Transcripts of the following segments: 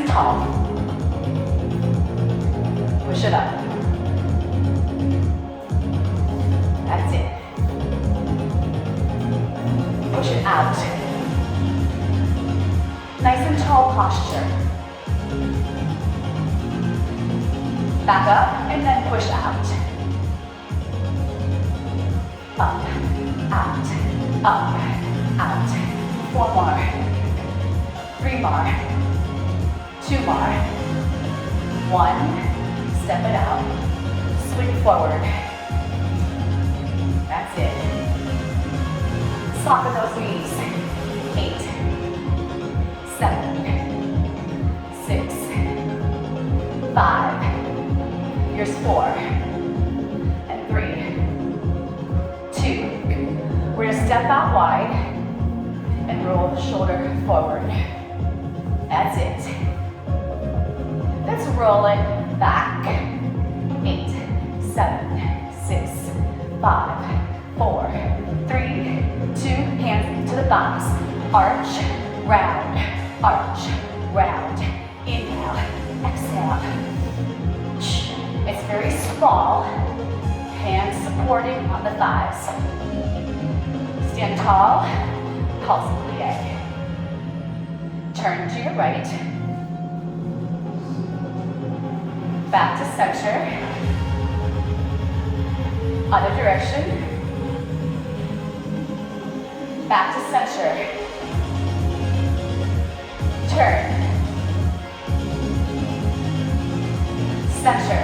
and tall. Push it up. That's it. Push it out. Nice and tall posture. Back up and then push out. Up, out, up, out. 4 more. 3 more. 2 more. 1. Step it out. Swing forward. That's it. Soften those knees. 8, 7, 6, 5. Here's 4, and 3, 2. We're gonna step out wide and roll the shoulder forward. That's it. Let's roll it back. 8, 7, 6, 5, 4, 3, 2. Hands to the thighs. Arch, round, arch, round. Inhale, exhale. It's very small. Hands supporting on the thighs. Stand tall, pulse plie. Turn to your right. Back to center. Other direction. Back to center. Turn. Center.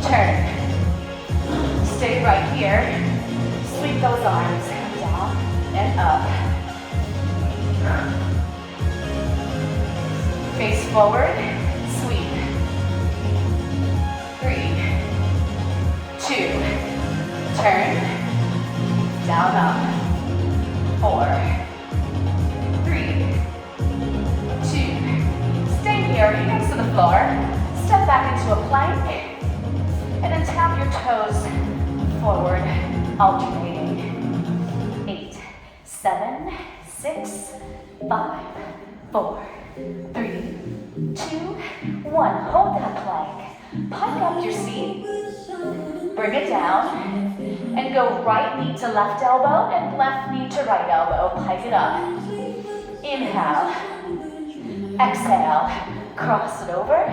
Turn. Stay right here. Sweep those arms down and up. Face forward. Sweep. 3, 2. Turn. Down, up. 4, 3, 2. Stay here, hands to the floor. Step back into a plank. And then tap your toes forward, alternating. 8, 7, 6, 5, 4, 3, 2, 1. Hold that plank. Pike up your seat. Bring it down. And go right knee to left elbow and left knee to right elbow. Pike it up. Inhale. Exhale. Cross it over.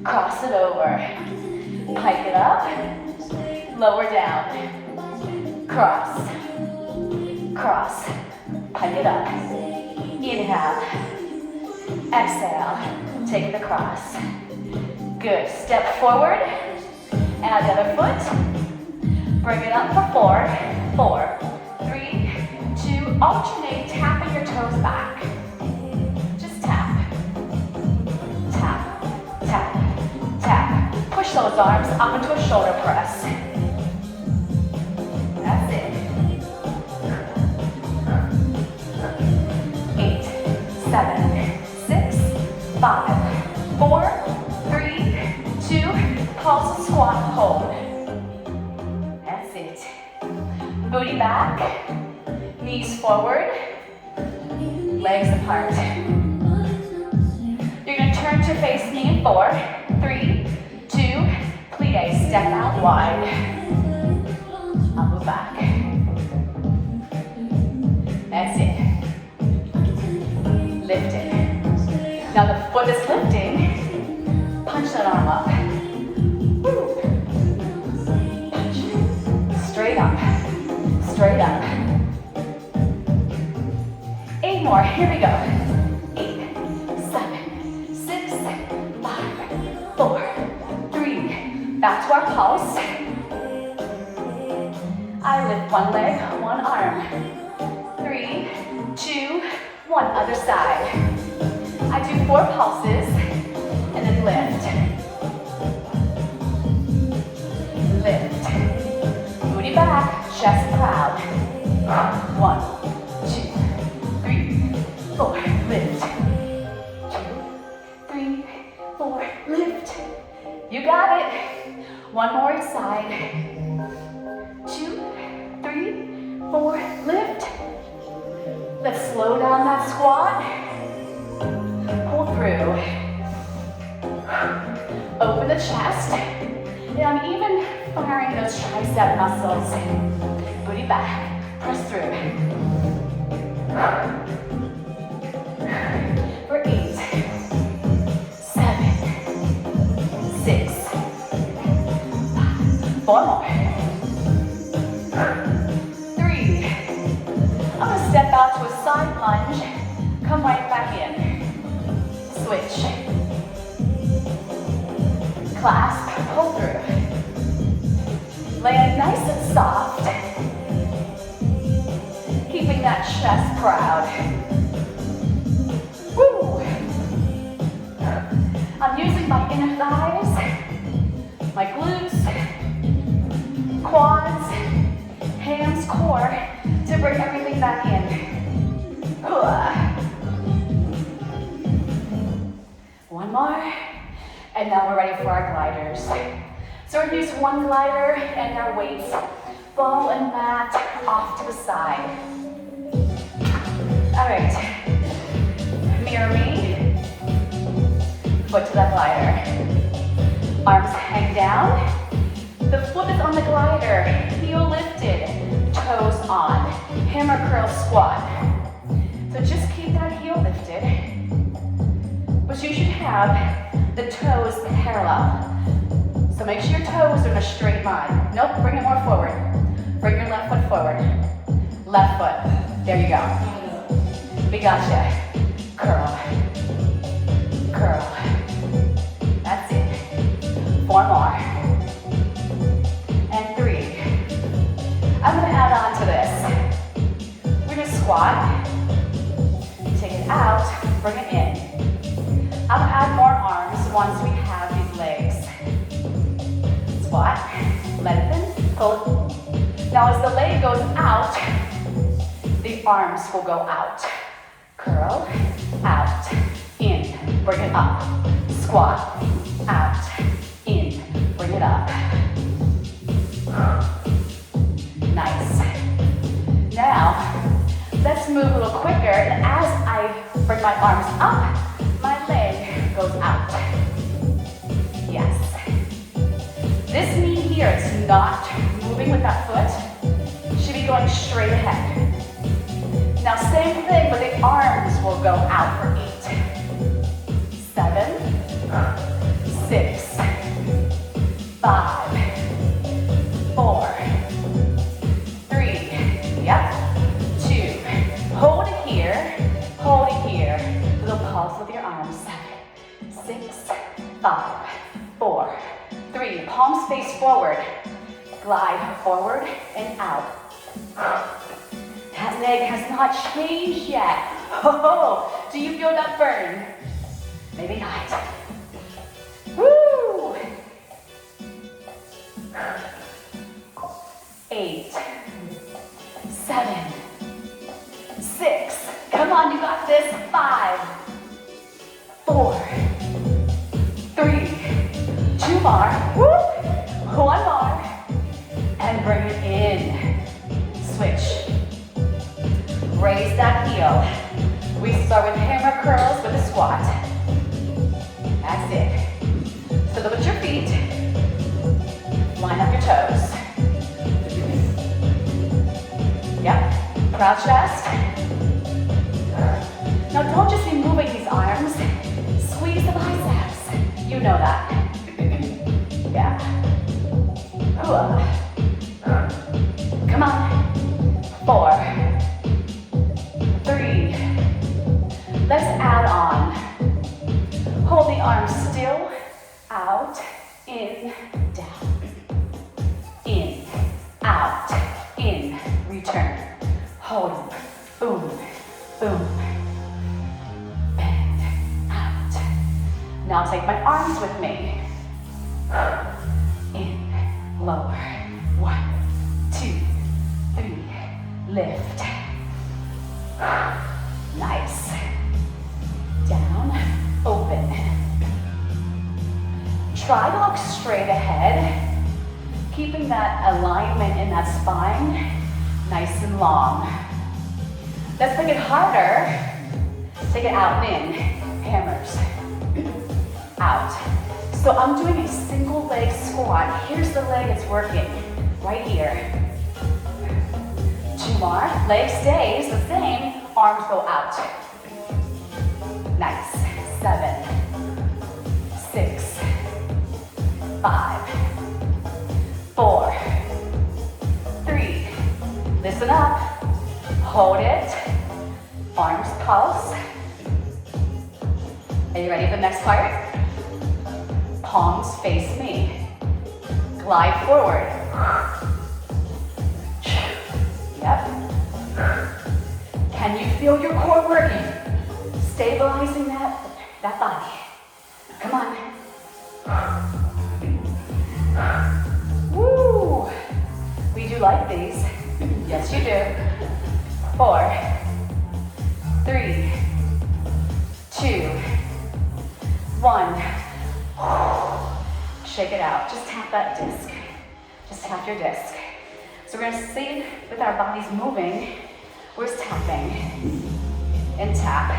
Cross it over. Pike it up, lower down, cross, cross, pike it up. Inhale, exhale, take it across. Good, step forward, add the other foot, bring it up for 4, 3, 2, alternate, tapping your toes back. Just tap, tap, tap, tap. Push those arms up into a shoulder press. That's it. 8, 7, 6, 5, 4, 3, 2. Pulse, squat, hold. That's it. Booty back. Knees forward. Legs apart. You're going to turn to face me in 4, 3, 2, plie, step out wide. I'll move back. That's it. Lift it. Now the foot is lifting. Punch that arm up. Woo. Punch. Straight up. Straight up. 8 more. Here we go. 8, 7, 6, 5, 4. Back to our pulse. I lift one leg, one arm. 3, 2, 1. Other side. I do 4 pulses and then lift. Lift. Booty back, chest proud. 1, 2, 3, 4. Lift. 2, 3, 4. Lift. You got it. One more each side. 2, 3, 4. Lift. Let's slow down that squat. Pull through. Open the chest. And I'm even firing those tricep muscles. Booty back. Press through. For 8, 7, 6, 5. 4 more. 3. I'm gonna step out to a side lunge. Come right back in. Switch. Clasp, pull through. Land nice and soft. Keeping that chest proud. Woo! I'm using my inner thighs, my glutes, quads, hams, core to bring everything back in. One more. And now we're ready for our gliders. So we're gonna use one glider and our weights, ball and mat off to the side. All right, mirror me, foot to that glider. Arms hang down, the foot is on the glider, heel lifted, toes on, hammer curl squat. So just keep that heel lifted, but you should have the toes parallel. So make sure your toes are in a straight line. Nope, bring it more forward. Bring your left foot forward. Left foot, there you go. We gotcha. Curl. Curl. That's it. 4 more. And 3. I'm gonna add on to this. We're gonna squat. Take it out, bring it in. I'm gonna add more arms once we have these legs. Squat, lengthen, pull it. Now as the leg goes out, the arms will go out. Curl, out, in, bring it up. Squat, out, in, bring it up. Nice. Now, let's move a little quicker, and as I bring my arms up, my leg goes out. Yes. This knee here is not moving with that foot. Should be going straight ahead. Now same thing, but the arms will go out for 8, 7, 6, 5, 4, 3, yep, 2. Hold it here, hold it here. Little pulse with your arms. 7, 6, 5, 4, 3. Palms face forward. Glide forward and out. That leg has not changed yet. Oh, do you feel that burn? Maybe not. Woo! 8, 7, 6. Come on, you got this. 5, 4, 3, 2 more. Woo! 1 more. And bring it in. Switch. Raise that heel. We start with hammer curls with a squat. That's it. So look at your feet. Line up your toes. Yep. Proud chest. Now don't just be moving these arms. Squeeze the biceps. You know that. Yeah. Come on. 4, 3. Let's add on. Hold the arms still. Out, in, down. In, out, in, return. Hold it. Boom, boom. Bend, out. Now take my arms with me. In, lower. 1, 2, 3. Lift. Nice. Down, open. Try to look straight ahead, keeping that alignment in that spine nice and long. Let's make it harder. Take it out and in. Hammers. Out. So I'm doing a single leg squat. Here's the leg it's working. Right here. 2 more. Leg stays the same. Arms go out. Nice. 7, 6, 5, 4, 3. Listen up. Hold it. Arms pulse. Are you ready for the next part? Palms face me. Glide forward. Yep. Can you feel your core working? Stabilizing that body. Come on. Woo! We do like these. Yes, you do. 4, 3, 2, 1. Shake it out. Just tap that disc. Just tap your disc. So we're gonna see with our bodies moving. We're just tapping. And tap.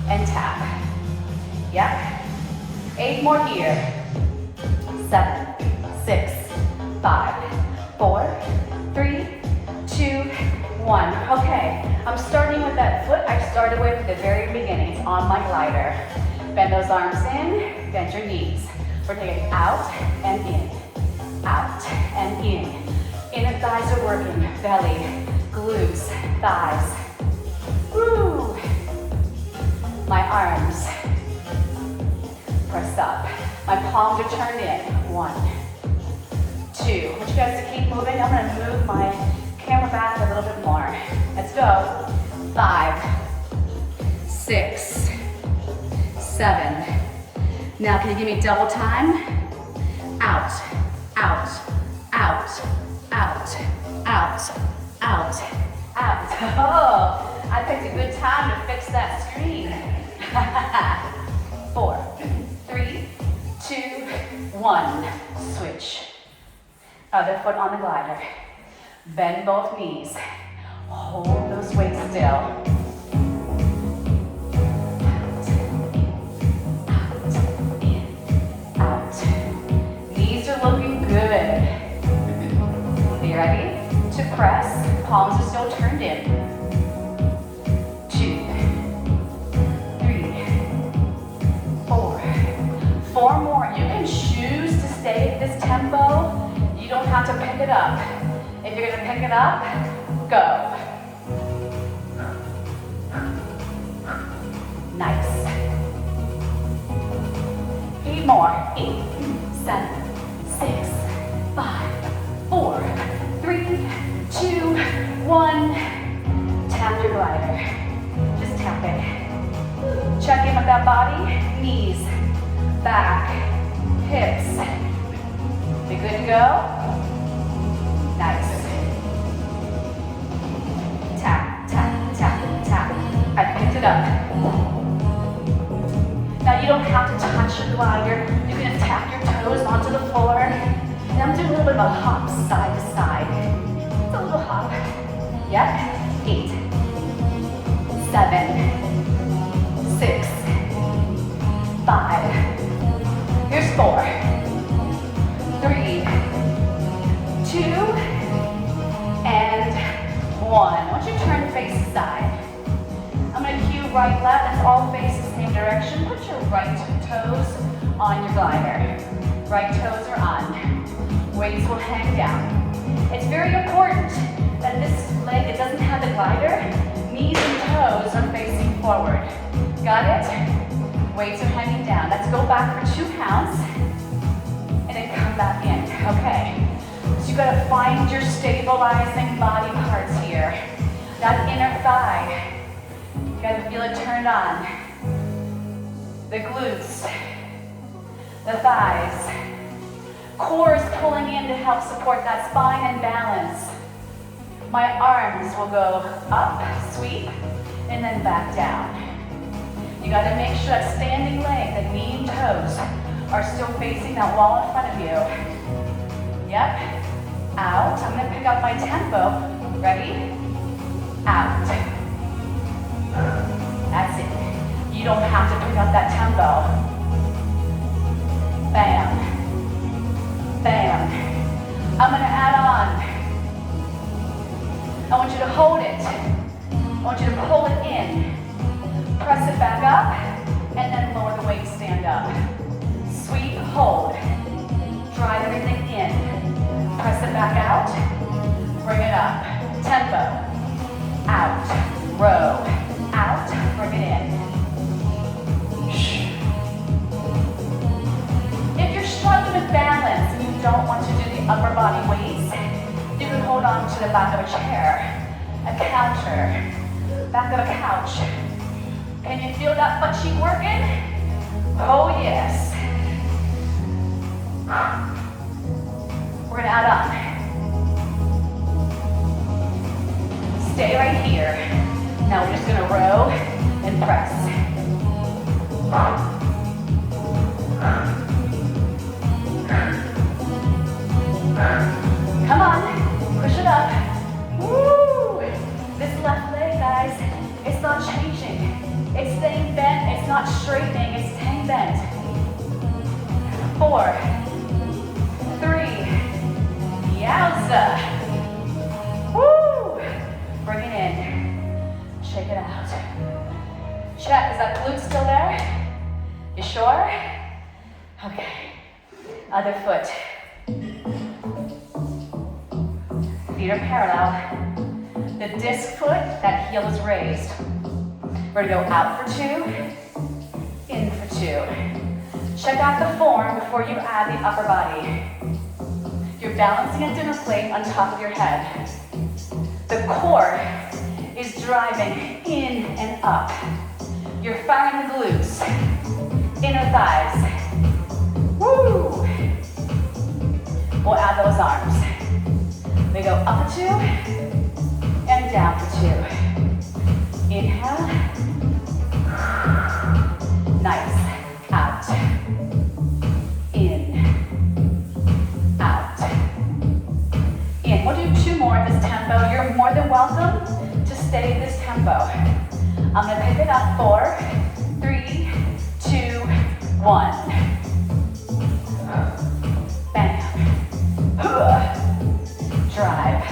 And tap. Yep. 8 more here. 7, 6, 5, 4, 3, 2, 1. Okay, I'm starting with that foot I started with at the very beginning. It's on my glider. Bend those arms in, bend your knees. We're taking out and in. Out and in. Inner thighs are working. Belly, glutes, thighs. Woo! My arms. Press up. My palms are turned in. 1, 2. I want you guys to keep moving. I'm going to move my camera back a little bit more. Let's go. 5, 6, 7. Now can you give me double time? Out, out, out, out, out, out, out. Oh, I picked a good time to fix that screen. 4, 3, 2, 1. Switch. Other foot on the glider. Bend both knees. Hold those weights still. Out. Knees are looking good. Are you ready? To press. Palms are still turned in. 2, 3, 4. 4 more. You can choose to stay at this tempo. You don't have to pick it up. If you're gonna pick it up, go. Nice. 8 more. 8, 7, 6, 5, 4, 3, 2, 1. Tap your glider. Just tap it. Check in with that body. Knees, back, hips. We good to go? Nice. Tap, tap, tap, tap. I picked it up. Now you don't have to touch your glider. You can just tap your toes onto the floor. And I'm doing a little bit of a hop side to side. It's a little hop. Yep. 8, 7, 6, 5. Here's 4, 3, 2, and 1. I want you to turn face aside. I'm going to cue right, left. Let's all face the same direction. Put your right toes on your glider. Right toes are on. Weights will hang down. It's very important that this leg, it doesn't have the glider. Knees and toes are facing forward. Got it? Weights are hanging down. Let's go back for 2 counts. And then come back in. Okay. So you gotta find your stabilizing body parts here. That inner thigh. You gotta feel it turned on. The glutes. The thighs. Core is pulling in to help support that spine and balance. My arms will go up, sweep, and then back down. You gotta make sure that standing leg, the knee and toes, are still facing that wall in front of you. Yep. Out. I'm gonna pick up my tempo. Ready? out. That's it. You don't have to pick up that tempo. Bam. Bam. I'm gonna add on. I want you to hold it. I want you to pull it in. Press it back up, and then lower the weight, stand up. Sweep, hold. Drive everything in. Press it back out. Bring it up. Tempo. Out. Row. Out. Bring it in. If you're struggling with balance and you don't want to do the upper body weights, you can hold on to the back of a chair, a counter, back of a couch. Can you feel that butt cheek working? Oh yes. We're gonna add on. Stay right here. Now we're just gonna row and press. Come on, push it up. Woo! This left leg, guys, it's not changing. It's staying bent, it's not straightening, it's staying bent. 4, 3, yowza. Woo! Bring it in. Shake it out. Check, is that glute still there? You sure? Okay. Other foot. Feet are parallel. The disc foot, that heel is raised. We're gonna go out for 2, in for 2. Check out the form before you add the upper body. You're balancing a dinner plate on top of your head. The core is driving in and up. You're firing the glutes, inner thighs. Woo! We'll add those arms. We go up for 2 and down for 2. Inhale. Nice. Out. In. Out. In. We'll do 2 more at this tempo. You're more than welcome to stay at this tempo. I'm going to pick it up. 4, 3, 2, 1. Bam. Drive.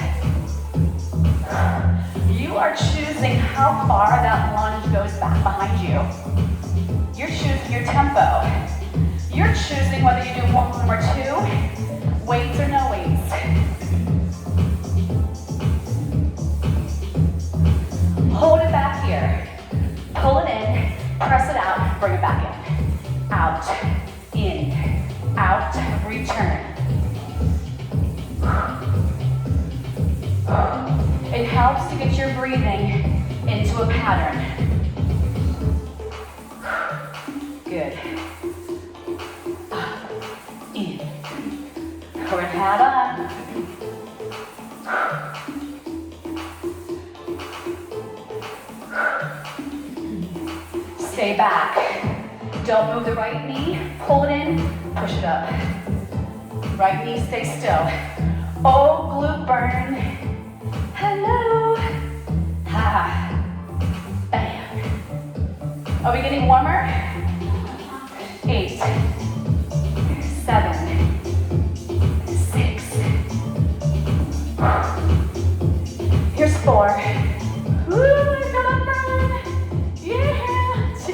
You are choosing how far that lunge goes back behind you. You're choosing your tempo. You're choosing whether you do 1 or 2, weights or no weights. Hold it back here. Pull it in, press it out, bring it back in. Out, in, out, return. It helps to get your breathing into a pattern. Good. Up, in. We're gonna add on. Stay back. Don't move the right knee. Pull it in, push it up. Right knee, stay still. Oh, glute burn. Hello. Ha. Bam. Are we getting warmer? 8, 7, 6. Here's 4. Woo, come on, burn. Yeah. 2.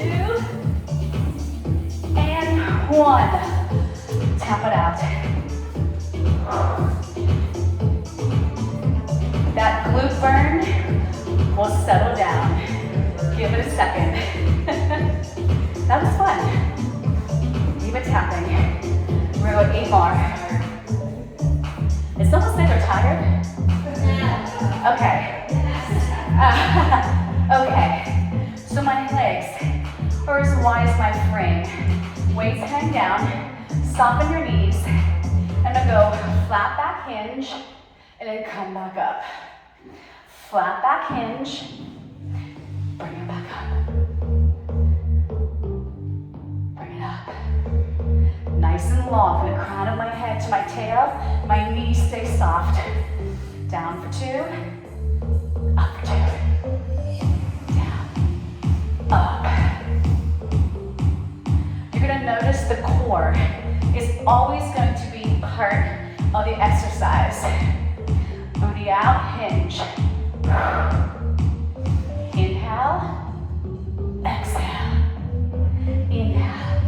And 1. Tap it out. That glute burn will settle down. Give it a second. That was fun. Keep it tapping. We're going to go 8 more. Is someone saying they're tired? Okay. Okay. So my legs are as wide as my frame. Weights hang down. Soften your knees. I'm going to go flat back hinge and then come back up. Flat back hinge. Bring it back up. Bring it up. Nice and long from the crown of my head to my tail. My knees stay soft. Down for 2. Up for 2. up. You're going to notice the core is always going to be part of the exercise. Booty out, hinge. Inhale, exhale. Inhale,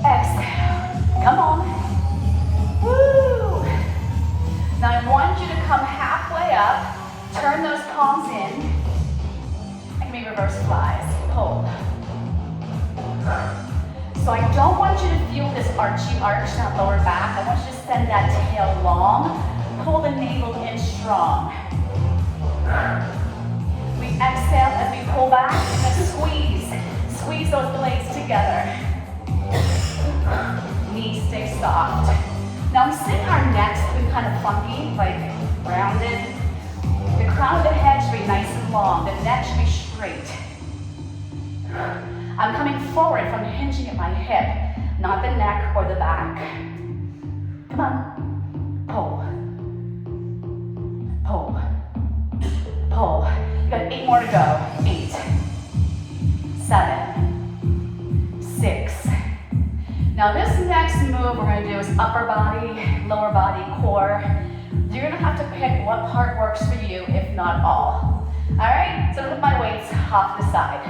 exhale. Come on. Woo! Now I want you to come halfway up, turn those palms in, and give me reverse flies. Pull. So I don't want you to feel this archy arch, that lower back. I want you to send that tail long. Pull the navel in strong. We exhale as we pull back and squeeze. Squeeze those blades together. Knees stay soft. Now I'm seeing our necks be kind of funky, like rounded. The crown of the head should be nice and long. The neck should be straight. I'm coming forward if I'm hinging at my hip, not the neck or the back. Come on. Pull. Pull. Pull. You got 8 more to go. 8, 7, 6. Now this next move we're going to do is upper body, lower body, core. You're going to have to pick what part works for you, if not all. All right? So I'm going to put my weights off the side.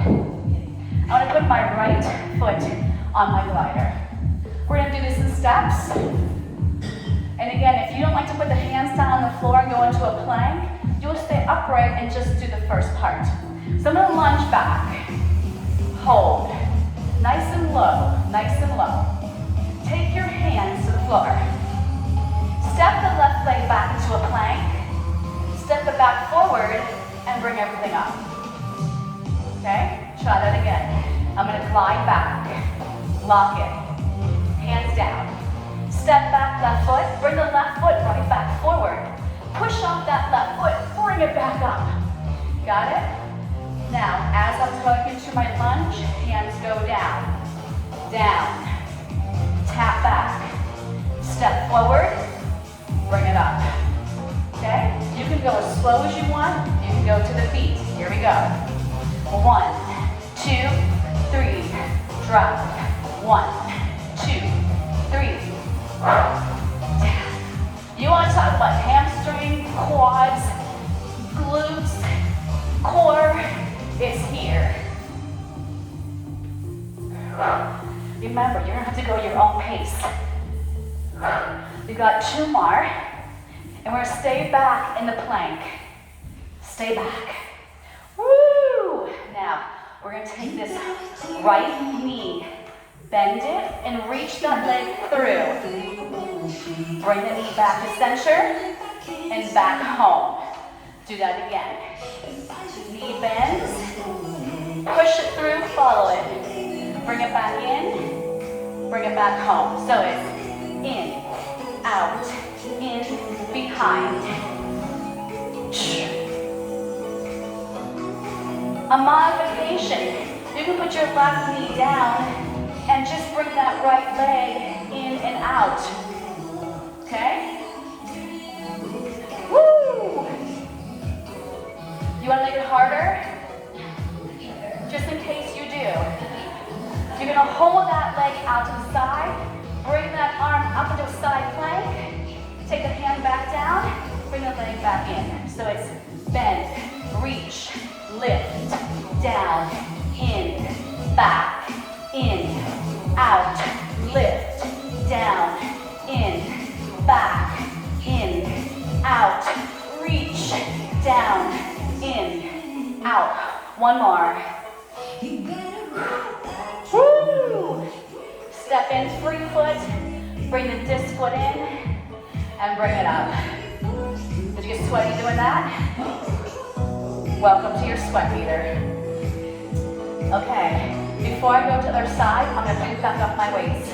I'm going to put my right foot on my glider. We're going to do this in steps. And again, if you don't like to put the hands down on the floor and go into a plank, you'll stay upright and just do the first part. So I'm going to lunge back. Hold. Nice and low, nice and low. Take your hands to the floor. Step the left leg back into a plank. Step it back forward and bring everything up. Okay? Try that again. I'm going to glide back. Lock it. Hands down. Step back left foot. Bring the left foot right back forward. Push off that left foot. Bring it back up. Got it? Now, as I'm going into my lunge, hands go down. Down. Tap back. Step forward. Bring it up. Okay? You can go as slow as you want. You can go to the feet. Here we go. 1, 2, 3. Drop. 1, 2, 3. You want to talk about hamstring, quads, glutes, core is here. Remember, you're going to have to go your own pace. We've got 2 more, and we're going to stay back in the plank. Stay back. Woo! Now, we're going to take this right knee, bend it, and reach that leg through. Bring the knee back to center, and back home. Do that again. Knee bends, push it through, follow it. Bring it back in, bring it back home. So it's in, out, in, behind. A modification. You can put your left knee down and just bring that right leg in and out. Okay? Woo! You want to make it harder? Just in case you do. You're going to hold that leg out to the side, bring that arm up into a side plank, take the hand back down, bring the leg back in. So it's bend, reach, lift, down, in, back, in, out, lift, down, in, back, in, out, reach, down, in, out. One more. Woo! Step in, free foot, bring the disc foot in, and bring it up. Did you get sweaty doing that? Welcome to your sweat meter. Okay, before I go to the other side, I'm going to pick back up my weights.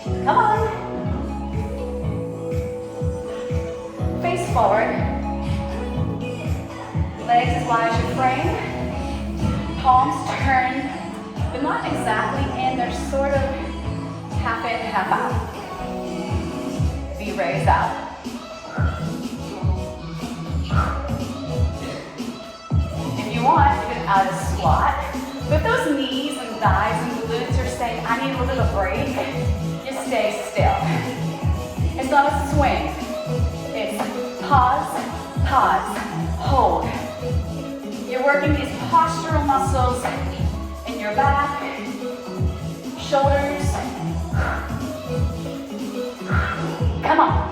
Come on. Face forward. Legs as wide as your frame. Palms turn. They're not exactly in, they're sort of half in, half out. V-raise out. If you want, you can add a squat. swing. It's pause, pause, hold. You're working these postural muscles in your back, shoulders. Come on.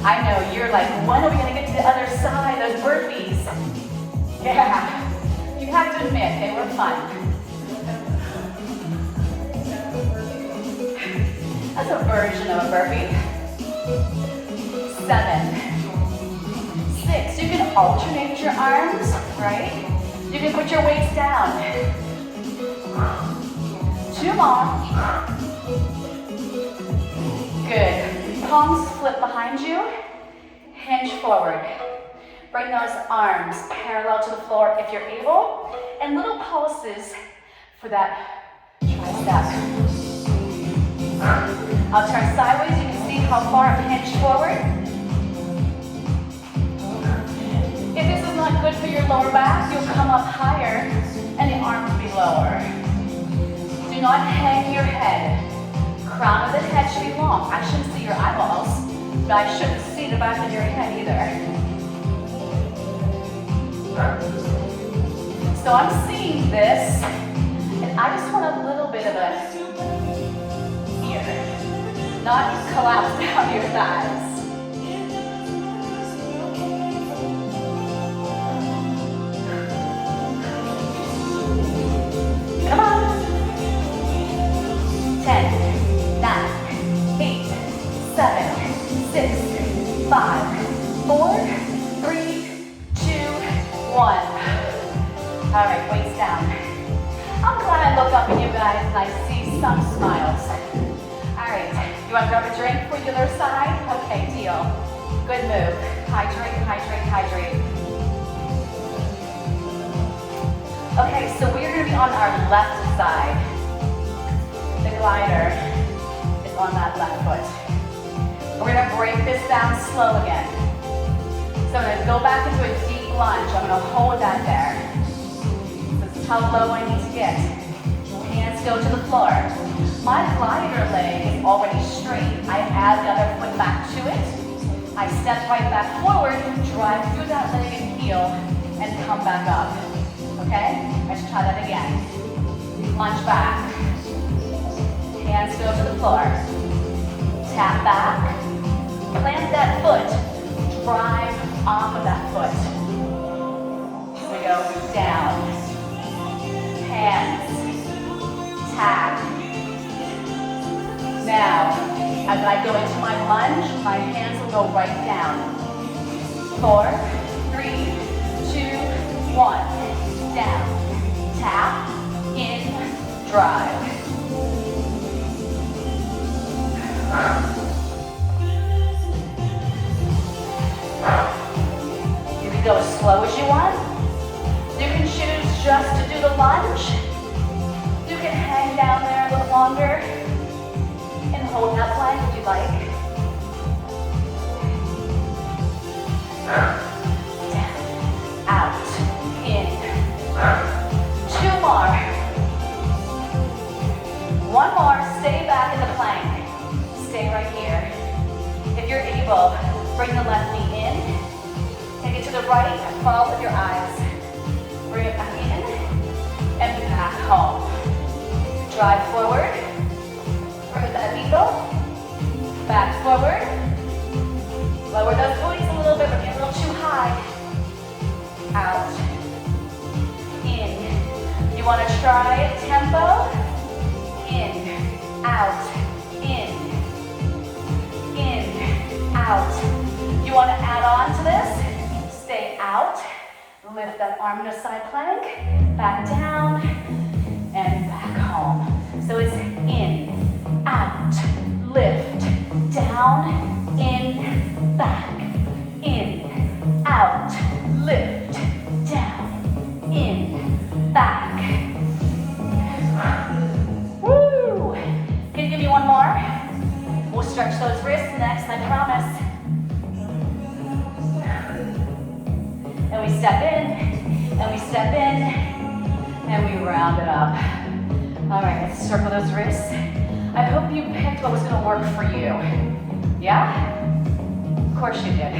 I know, you're like, when are we gonna get to the other side, those burpees? Yeah, you have to admit, they were fun. That's a version of a burpee. 7, 6, you can alternate your arms, right? You can put your weights down. 2 more. Good. Palms flip behind you. Hinge forward. Bring those arms parallel to the floor if you're able. And little pulses for that tricep. I'll turn sideways. You can see how far I've hinged forward. If this is not good for your lower back, you'll come up higher and the arms will be lower. Do not hang your head. Crown of the head should be long. I shouldn't see your eyeballs, but I shouldn't see the back of your head either. So I'm seeing this, and I just want a little bit of a here, not collapse down your thighs. Come on. 10, 9, 8, 7, 6, 5, 4, 3, 2, 1. All right, weights down. I'm glad I look up at you guys and I see some smiles. All right, you want to grab a drink for the other side? Okay, deal. Good move. Hydrate, hydrate, hydrate. Okay, so we're going to be on our left side. The glider is on that left foot. We're going to break this down slow again. So I'm going to go back into a deep lunge. I'm going to hold that there. This is how low I need to get. Hands go to the floor. My glider leg is already straight. I add the other foot back to it. I step right back forward, drive through that leg and heel, and come back up. Okay? Let's try that again. Lunge back. Hands go to the floor. Tap back. Plant that foot. Drive off of that foot. We go down. Hands. Tap. Now, as I go into my lunge, my hands will go right down. 4, 3, 2, 1. Down. Tap. In. Drive. You can go as slow as you want. You can choose just to do the lunge. You can hang down there a little longer and hold that plank if you like. Down, out, in. 2 more. 1 more, stay back in the plank. Stay right here. If you're able, bring the left knee in. Take it to the right and follow with your eyes. Bring it back in and back home. Drive forward. Bring that eagle. Back forward. Lower those booties a little bit, but get a little too high. Out. In. You want to try it tempo? In. Out. In. In. Out. You want to add on to this? Stay out. Lift that arm to side plank. Back down. And back home. So it's in, out, lift, down, in, back, in, out, lift, down, in, back. Woo! Can you give me 1 more? We'll stretch those wrists next, I promise. And we step in, and we step in, and we round it up. All right, let's circle those wrists. I hope you picked what was gonna work for you. Yeah? Of course you did.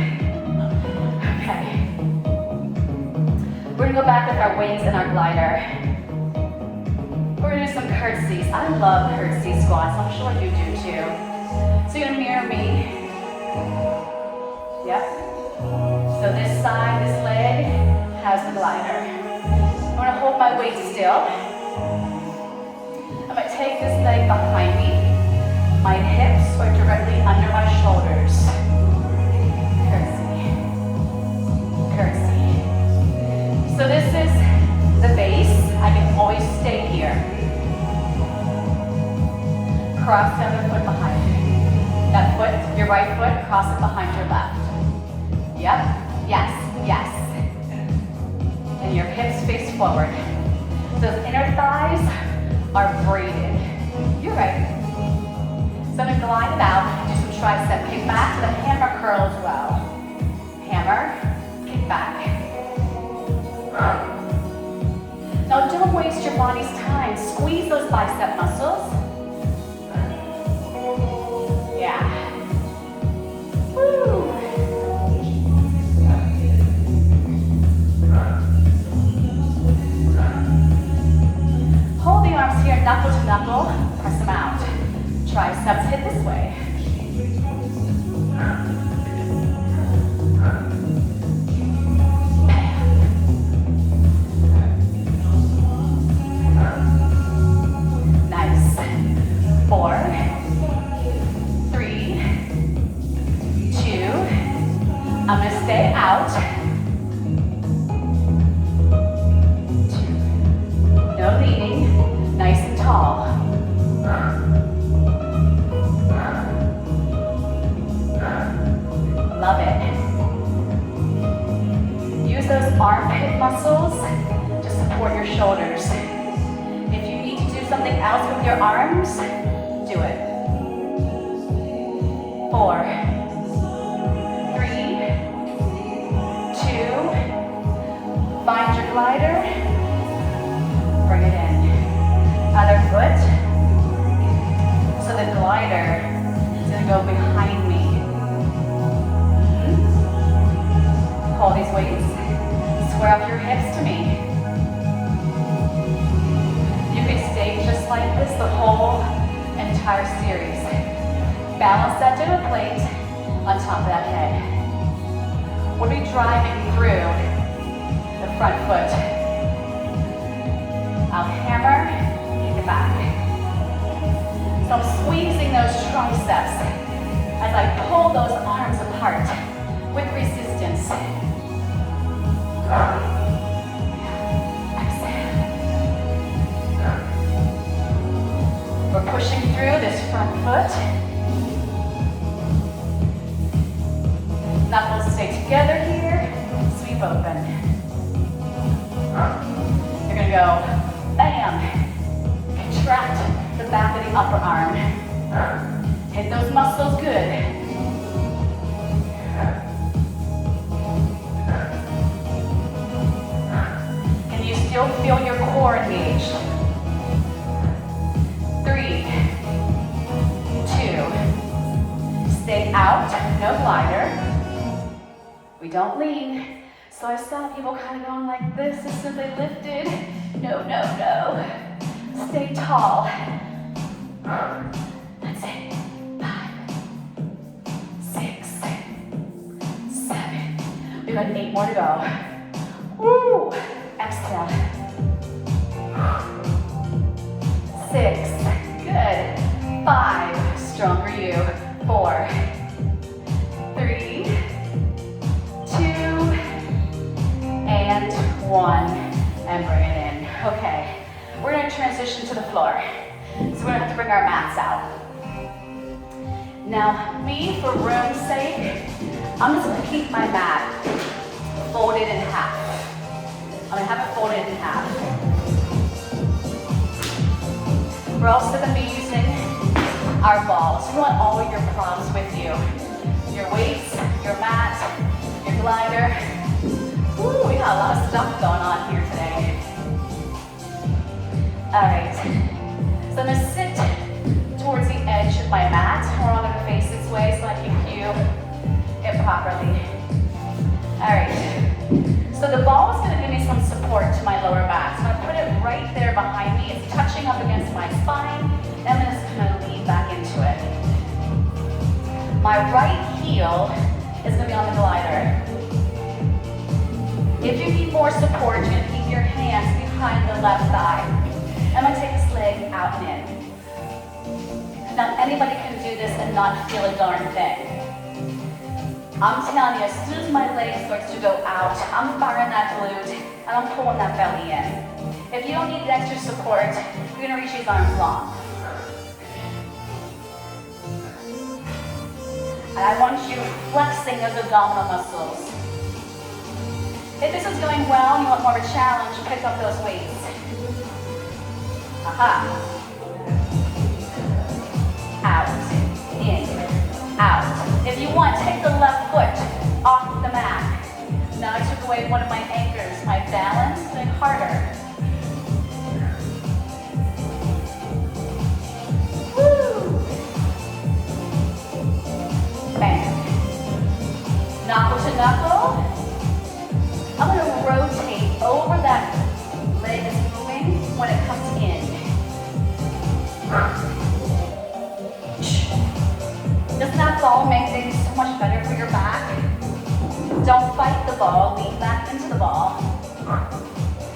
Okay. We're gonna go back with our weights and our glider. We're gonna do some curtsies. I love curtsy squats. I'm sure you do too. So you're gonna mirror me. Yep. So this side, this leg has the glider. I'm gonna hold my weight still. I'm gonna take this leg behind me. My hips are directly under my shoulders. Curtsey. Curtsey. So this is the base. I can always stay here. Cross the other foot behind you. That foot, your right foot, cross it behind your left. Yep. Yes. Yes. And your hips face forward. Those inner thighs are braided. You're right. So I'm going to glide it out, do some tricep kick back to the hammer curl as well. Hammer, kick back. Now don't waste your body's time. Squeeze those bicep muscles. Yeah. Woo. Hold the arms here, knuckle to knuckle, press them out. Triceps hit this way. Nice. 4, 3, 2. I'm gonna stay out. 2. No leaning. Nice and tall. Love it. Use those armpit muscles to support your shoulders. If you need to do something else with your arms, do it. 4, 3, 2. Find your glider. Bring it in. Other foot. So the glider is going to go behind me. Hold these weights. Square up your hips to me. You can stay just like this the whole entire series. Balance that dough plate on top of that head. We'll be driving through the front foot. I'll hammer, kick it back. So I'm squeezing those triceps as I pull those arms apart with resistance. Exhale. We're pushing through this front foot. Knuckles stay together here. Sweep open. You're gonna go bam. Contract the back of the upper arm. Hit those muscles good. Still feel your core engaged. 3, 2. Stay out, no glider. We don't lean. So I saw people kind of going like this, just simply lifted. No, no, no. Stay tall. That's it. 5, 6, 7. We've got 8 more to go. Woo! Exhale. 6. Good. 5. Strong for you. 4, 3, 2, and 1. And bring it in. Okay. We're going to transition to the floor. So we're going to have to bring our mats out. Now, me, for room's sake, I'm just going to keep my mat folded in half. I'm going to have it folded in half. We're also going to be using our balls. You want all of your props with you. Your weights, your mat, your glider. Ooh, we got a lot of stuff going on here today. All right. So I'm going to sit towards here behind me. It's touching up against my spine. And I'm just going to lean back into it. My right heel is going to be on the glider. If you need more support, you're going to keep your hands behind the left thigh. I'm going to take this leg out and in. Now, anybody can do this and not feel a darn thing. I'm telling you, as soon as my leg starts to go out, I'm firing that glute and I'm pulling that belly in. If you don't need the extra support, you're going to reach these arms long. And I want you flexing those abdominal muscles. If this is going well and you want more of a challenge, pick up those weights. Aha. Out, in, out. If you want, take the left foot off the mat. Now I took away one of my anchors, my balance, and harder. Woo! Bang. Knuckle to knuckle. I'm going to rotate over that leg that's moving when it comes in. Doesn't that ball make things so much better for your back? Don't fight the ball, lean back into the ball.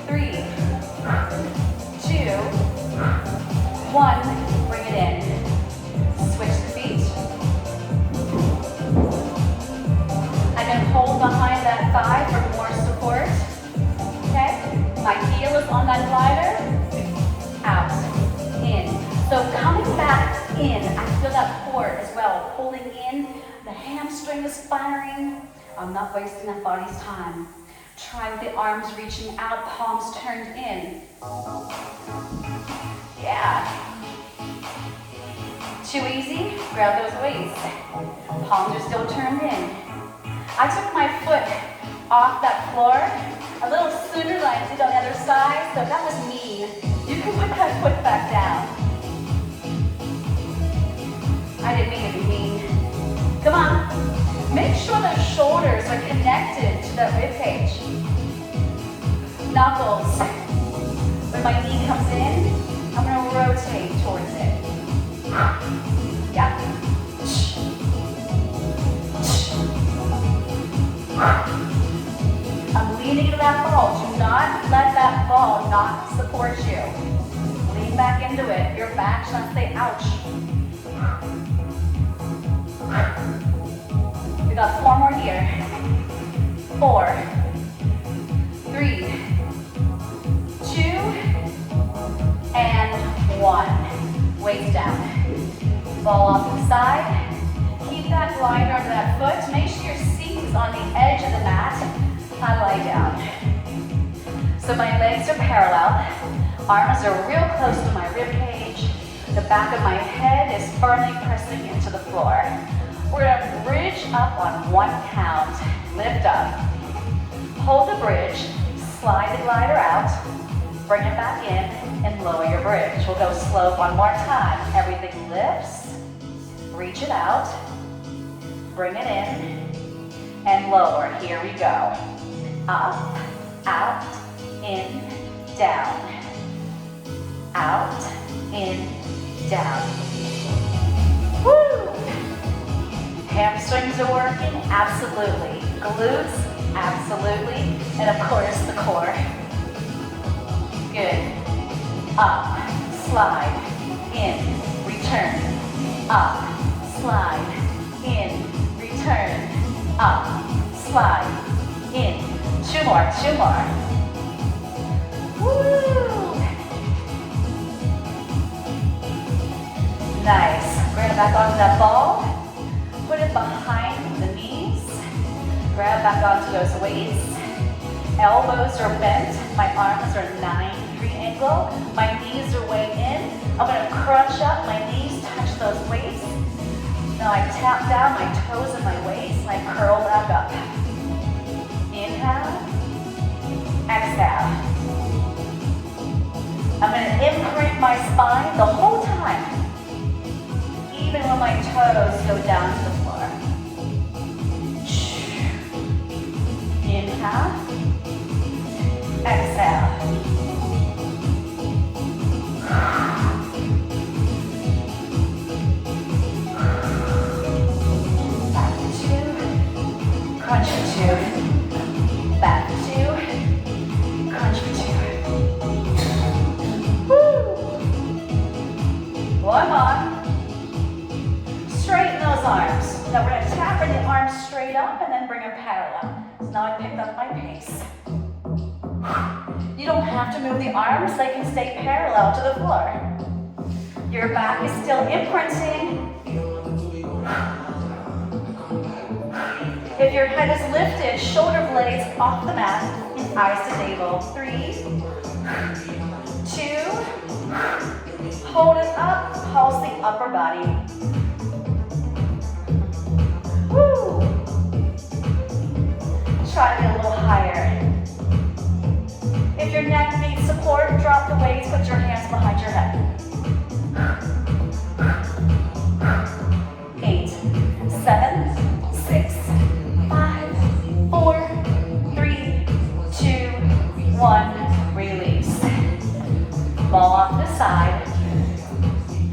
3, 2, 1, bring it in. Switch the feet. I can hold behind that thigh for more support. Okay? My heel is on that glider. Out, in. So coming back in, I feel that core as well, pulling in. The hamstring is firing. I'm not wasting that body's time. Try with the arms reaching out, palms turned in. Yeah. Too easy? Grab those weights. Palms are still turned in. I took my foot off that floor a little sooner than I did on the other side, so that was mean. You can put that foot back down. I didn't mean to be mean. Come on. Make sure the shoulders are connected to that rib cage. Knuckles. When my knee comes in, I'm going to rotate towards it. Yep. I'm leaning to that ball. Do not let that ball not support you. Lean back into it. Your back should not say ouch. We got 4 more here. 4, 3, 2, and 1. Weights down. Ball off the side. Keep that glider under that foot. Make sure your seat is on the edge of the mat. I lie down. So my legs are parallel. Arms are real close to my rib cage. The back of my head is firmly pressing into the floor. We're going to bridge up on 1 count. Lift up. Hold the bridge. Slide the glider out. Bring it back in and lower your bridge. We'll go slow 1 more time. Everything lifts. Reach it out. Bring it in and lower. Here we go. Up, out, in, down. Out, in, down. Woo! Hamstrings are working? Absolutely. Glutes? Absolutely. And of course, the core. Good. Up, slide, in, return. Up, slide, in, return. Up, slide, in. 2 more, 2 more. Woo! Nice. Grab back onto that ball. Put it behind the knees. Grab back onto those weights. Elbows are bent. My arms are 90-degree angle. My knees are way in. I'm going to crunch up. My knees touch those weights. Now I tap down my toes and my waist and I curl back up. Inhale. Exhale. I'm going to imprint my spine the whole time, even when my toes go down to the floor. Inhale. Exhale. Now we're going to tap, bring the arms straight up and then bring them parallel. So now I picked up my pace. You don't have to move the arms, they can stay parallel to the floor. Your back is still imprinting. If your head is lifted, shoulder blades off the mat, eyes to navel. 3, 2, hold it up, pulse the upper body. Woo! Try to get a little higher. If your neck needs support, drop the weights, put your hands behind your head. 8, 7, 6, 5, 4, 3, 2, 1. Release. Ball off to the side.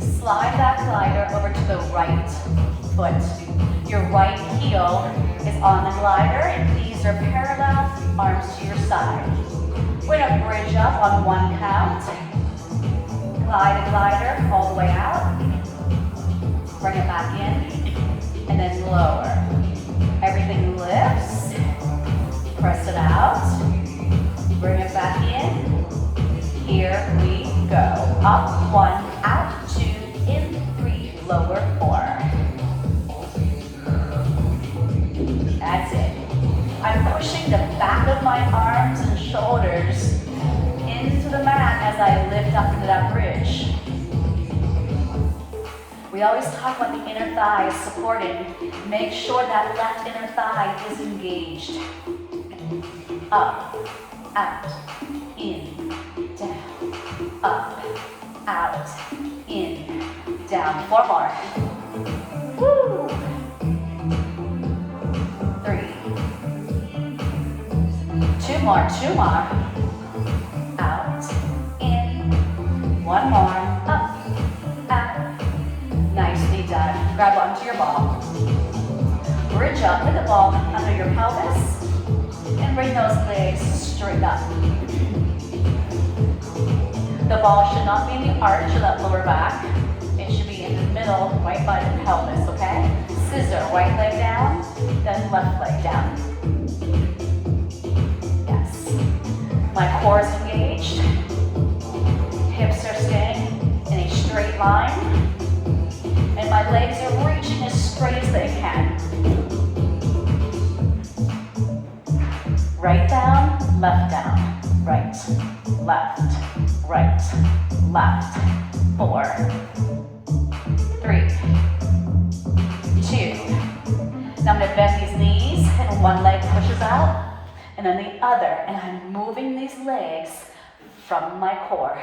Slide that glider over to the right foot. Your right heel is on the glider. Knees are parallel, arms to your side. We're going to bridge up on 1 count. Glide a glider all the way out. Bring it back in. And then lower. Everything lifts. Press it out. Bring it back in. Here we go. Up 1, out 2, in 3, lower 4. That's it. I'm pushing the back of my arms and shoulders into the mat as I lift up into that bridge. We always talk about the inner thigh is supported. Make sure that left inner thigh is engaged. Up, out, in, down. Up, out, in, down. 4 more. Woo! 3. 2 more, 2 more. Out, in. 1 more. Up, out. Nicely done. Grab onto your ball. Bridge up with the ball under your pelvis. And bring those legs straight up. The ball should not be in the arch of that lower back. It should be in the middle, right by the pelvis, okay? Scissor, right leg down, then left leg down. Yes. My core is engaged. Hips are staying in a straight line. And my legs are reaching as straight as they can. Right down, left down. Right, left, right, left. 4, 3, 2. Now I'm going to bend these knees and one leg pushes out and then the other. And I'm moving these legs from my core.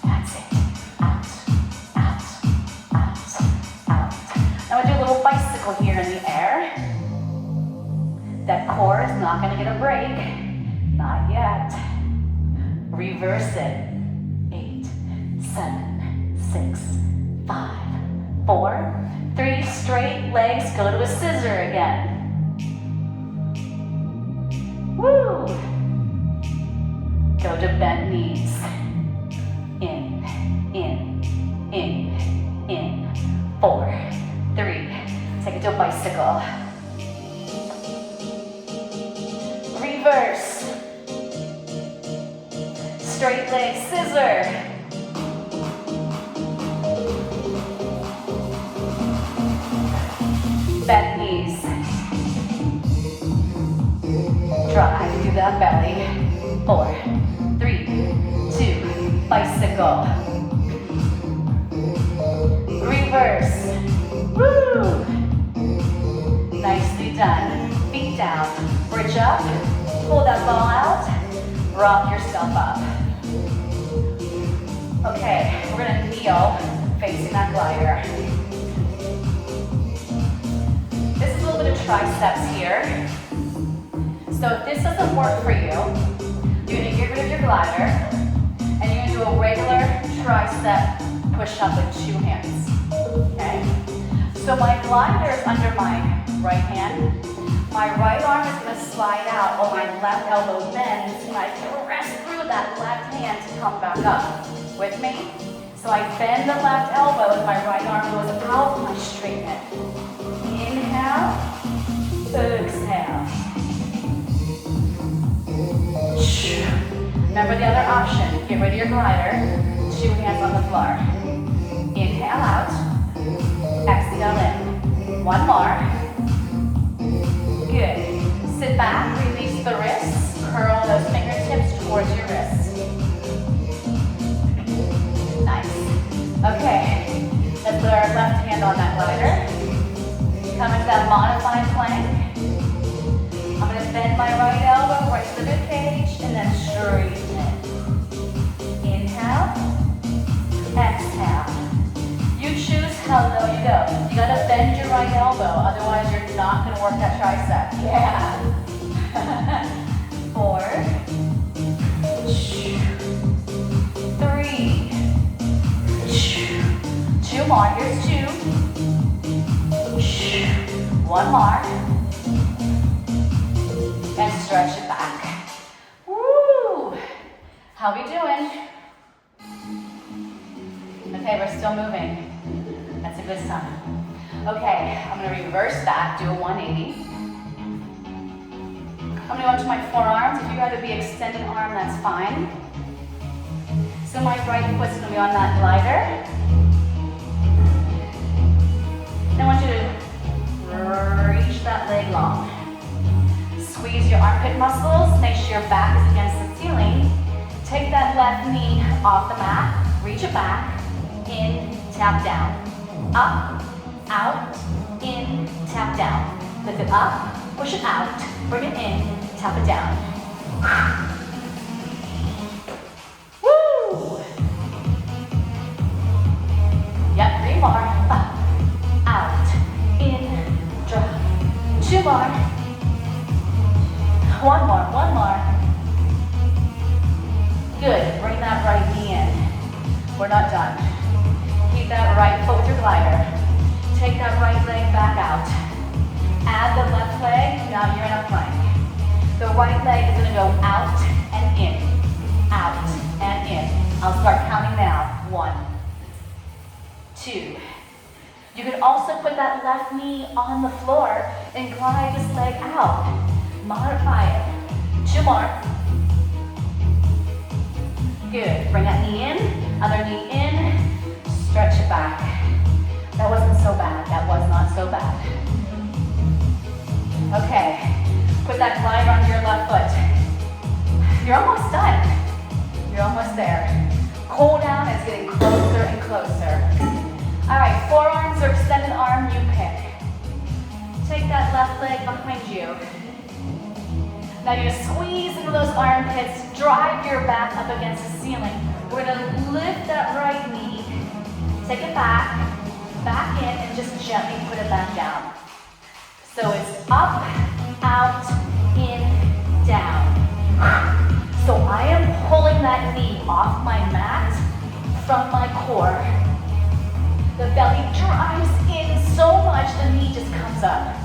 That's it. Out, out, out, out. Now I'm going to do a little bicycle here in the air. That core is not going to get a break. Not yet. Reverse it. 8, 7, 6, 5, 4, 3. Straight legs. Go to a scissor again. Woo! Go to bent knees. In, in, in, in. 4, 3. Take it to a bicycle. Reverse. Straight leg scissor. Bent knees. Drive through that belly. 4, 3, 2, bicycle. Reverse. Woo! Nicely done. Feet down. Bridge up. Pull that ball out. Rock yourself up. Okay, we're gonna kneel facing that glider. This is a little bit of triceps here. So if this doesn't work for you, you're gonna get rid of your glider and you're gonna do a regular tricep push-up with 2 hands. Okay? So my glider is under my right hand. My right arm is going to slide out while my left elbow bends, and I press through that left hand to come back up. With me? So I bend the left elbow as my right arm goes out and I straighten it. Inhale, exhale. Remember the other option. Get rid of your glider. 2 hands on the floor. Inhale out. Exhale in. 1 more. Good. Sit back. Release the wrists. Curl those fingertips towards your wrists. Nice. Okay. Let's put our left hand on that glider. Come into that modified plank. I'm going to bend my right elbow right to the rib cage and then straighten it. Inhale. Exhale. You choose how low you go. You got to bend your right elbow, otherwise you're not going to work that tricep. Yeah. 4. 3. 2 more. Here's 2. 1 more. And stretch it back. Woo! How we doing? Okay, we're still moving. That's a good sign. Okay, I'm gonna reverse that, do a 180. I'm gonna go into my forearms. If you gotta be extended arm, that's fine. So my right foot's gonna be on that glider. And I want you to reach that leg long. Squeeze your armpit muscles, make sure your back is against the ceiling. Take that left knee off the mat, reach it back, in, tap down. Up, out, in, tap down. Lift it up, push it out, bring it in, tap it down. Woo! Yep, 3 more. Up, out, in, drop. 2 more. 1 more, 1 more. Good, bring that right knee in. We're not done. Keep that right foot with your glider. Take that right leg back out. Add the left leg, now you're in a plank. The right leg is gonna go out and in. Out and in. I'll start counting now. 1, 2. You can also put that left knee on the floor and glide this leg out. Modify it. 2 more. Good. Bring that knee in, other knee in, stretch it back. That wasn't so bad. That was not so bad. Okay. Put that glider onto your left foot. You're almost done. You're almost there. Cool down is getting closer and closer. All right, forearms or extended arm, you pick. Take that left leg behind you. Now you're gonna squeeze into those armpits, drive your back up against the ceiling. We're gonna lift that right knee, take it back in, and just gently put it back down. So it's up, out, in, down. So I am pulling that knee off my mat from my core. The belly drives in so much, the knee just comes up.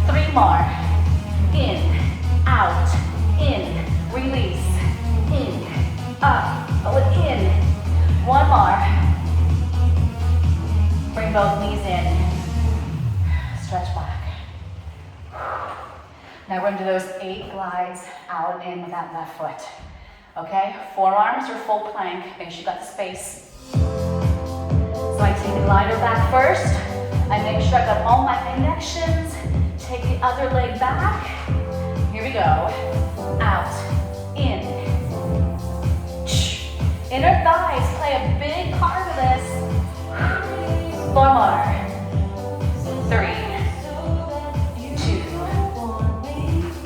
3 more. In, out, in, release, in, up, in. 1 more. Bring both knees in. Stretch back. Now we're going to do those 8 glides out and in with that left foot. Okay? Forearms or full plank. Make sure you got the space. So I take the glider back first. I make sure I got all my connections. Take the other leg back. Here we go. Out, in. Inner thighs play a big part of this. 4 more. 3, 2,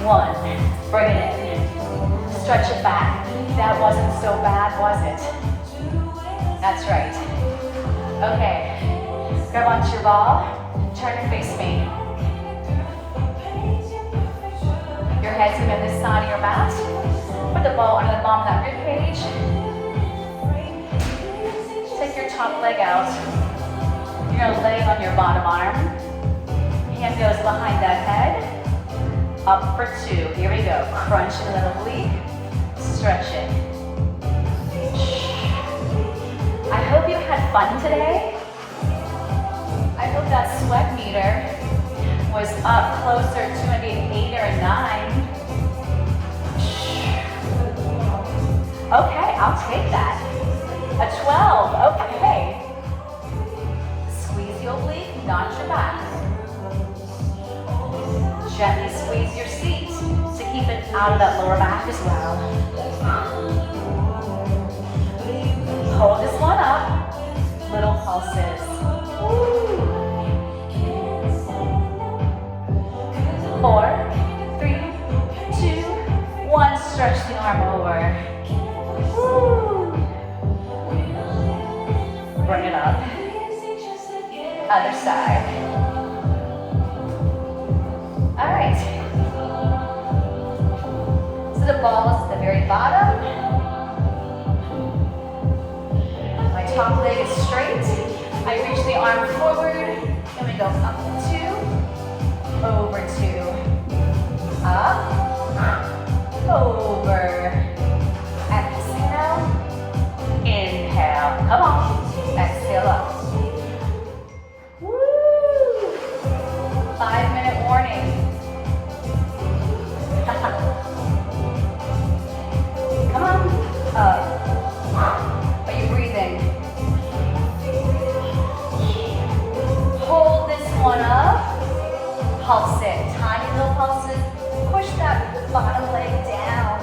1. Bring it in. Stretch it back. That wasn't so bad, was it? That's right. Okay. Grab onto your ball. Turn and face me. Your head's gonna be on this side of your mat. Put the ball under the bottom of that rib cage. Take your top leg out. You're gonna lay on your bottom arm. Hand goes behind that head. Up for 2. Here we go. Crunch in the oblique. Stretch it. hope you had fun today. I hope that sweat meter was up closer to maybe an 8 or a 9. Okay, I'll take that. A 12, okay. Squeeze the oblique, notch your back. Gently squeeze your seat to keep it out of that lower back as well. Hold this one up. Little pulses. Woo. 4, 3, 2, 1. Stretch the arm over. Woo. Bring it up. Other side. All right. So the ball is at the very bottom. My top leg is straight. I reach the arm forward. Then we go up 2, over 2, up, over. Exhale, inhale. Come on. Exhale up. Woo! 5-minute warning. Come on. Up. Are you breathing? Hold this one up. Pulse it. Tiny little pulses. Push that bottom leg down.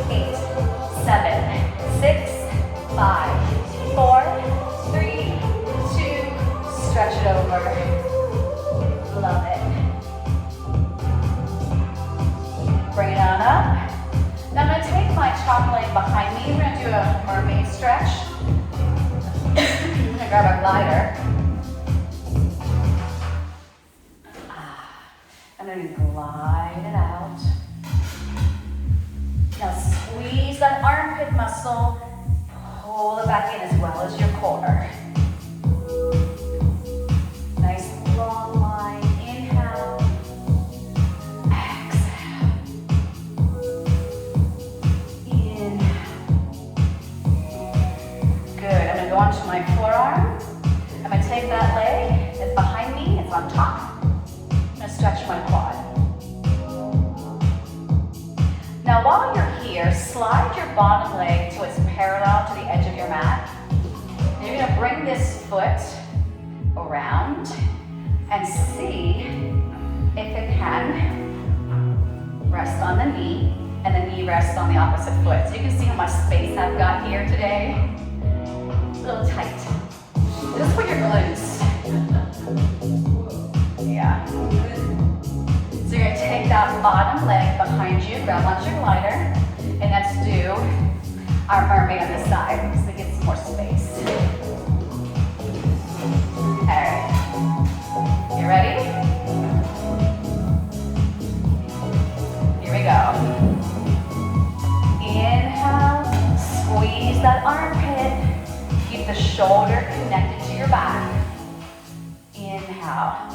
8, 7, 6, 5, 4, 3, 2. Stretch it over. Love it. Bring it on up. Now I'm going to take my top leg behind me. We're going to do a mermaid stretch. I'm going to grab our glider. I'm going to glide it out. Now squeeze that armpit muscle. Pull it back in as well as your core. Nice long line. Inhale. Exhale. Inhale. Good. I'm going to go onto my forearm. I'm going to take that leg. It's behind me. It's on top. I'm going to stretch my quad. Now while you're here, slide your bottom leg to its parallel to the edge of your mat. And you're going to bring this foot around and see if it can rest on the knee and the knee rests on the opposite foot. So you can see how much space I've got here today. It's a little tight. This is for your glutes. Yeah. So you're going to take that bottom leg behind you, grab onto your glider, and let's do our mermaid on this side so we get some more space. Alright. You ready? Here we go. Inhale, squeeze that armpit. Keep the shoulder connected to your back. Inhale.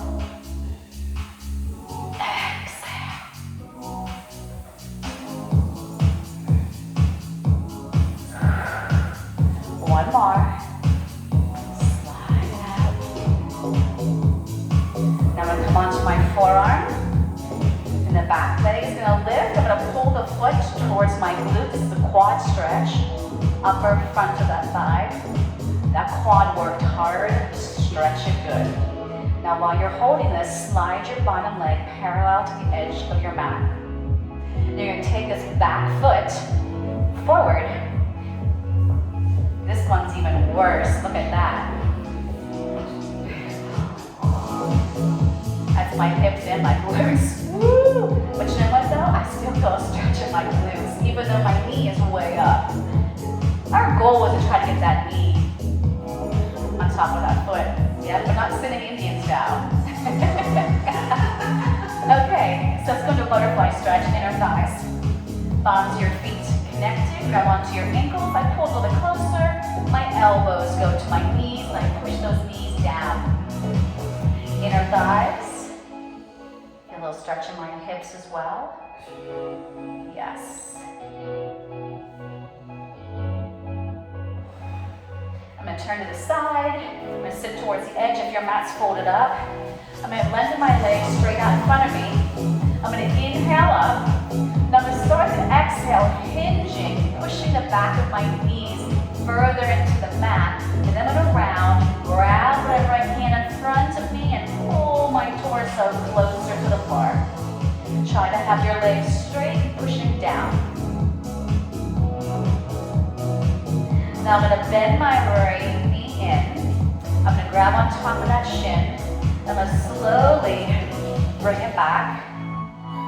One more. Slide it out. Now I'm going to come onto my forearm. And the back leg is going to lift. I'm going to pull the foot towards my glute. This is a quad stretch. Upper front of that thigh. That quad worked hard. Stretch it good. Now while you're holding this, slide your bottom leg parallel to the edge of your mat. You're going to take this back foot forward. This one's even worse. Look at that. That's my hips and my glutes. Woo! But you know what though? I still feel a stretch in my glutes, even though my knee is way up. Our goal was to try to get that knee on top of that foot. Yeah, we're not sitting Indian style. Okay, so let's go to a butterfly stretch, inner thighs. Bottoms of your feet connected, grab onto your ankles. I pull a little bit closer. My elbows go to my knees, and I push those knees down. Inner thighs. Get a little stretch in my hips as well. Yes. gonna turn to the side. I'm gonna sit towards the edge if your mat's folded up. I'm gonna lengthen my legs straight out in front of me. I'm gonna inhale up. Now I'm gonna start to exhale, hinging, pushing the back of my knees further into the mat. And then I'm gonna round, grab whatever I can in front of me and pull my torso closer to the floor. Try to have your legs straight, pushing down. Now I'm gonna bend my right knee in. I'm gonna grab on top of that shin. I'm gonna slowly bring it back.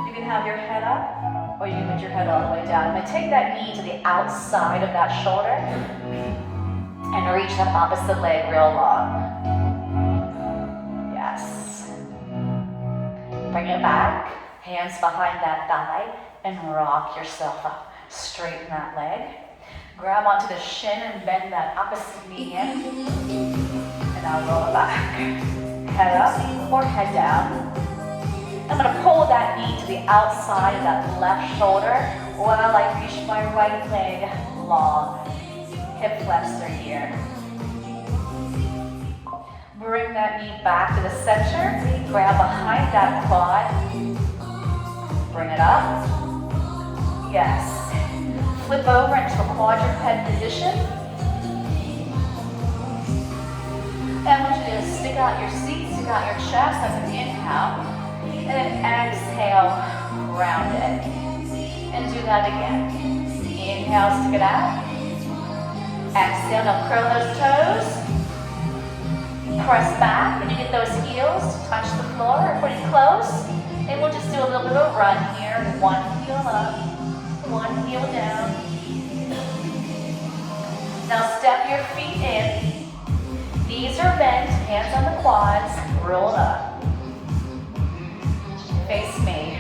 You can have your head up, or you can put your head all the way down. I'm gonna take that knee to the outside of that shoulder and reach that opposite leg real long. Yes. Bring it back, hands behind that thigh, and rock yourself up. Straighten that leg. Grab onto the shin and bend that opposite knee in. And I'll roll it back. Head up or head down. I'm gonna pull that knee to the outside of that left shoulder while I reach my right leg long. Hip flexor here. Bring that knee back to the center. Grab behind that quad. Bring it up. Yes. Flip over into a quadruped position. And I want you to stick out your seat, stick out your chest. That's an inhale. And then exhale, round it. And do that again. Inhale, stick it out. Exhale, now curl those toes. Press back, and you get those heels to touch the floor or pretty close. And we'll just do a little bit of a run here. One heel up, one heel down. Now step your feet in. Knees are bent, hands on the quads, roll up. Face me.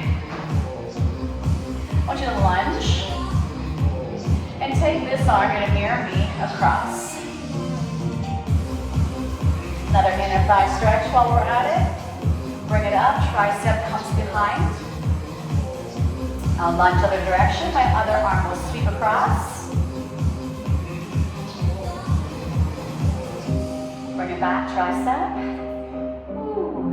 I want you to lunge. And take this arm, you're gonna mirror me across. Another hand and thigh stretch while we're at it. Bring it up, tricep comes behind. I'll lunge other direction, my other arm will sweep across. Bring it back, tricep. Ooh.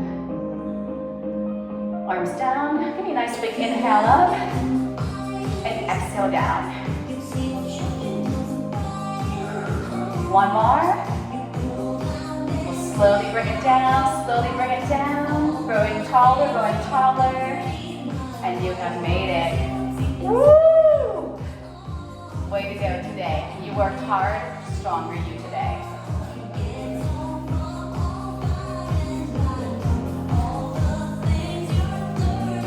Arms down, give me a nice big inhale up. And exhale down. One more. We'll slowly bring it down, slowly bring it down. Growing taller, and you have made it. Woo!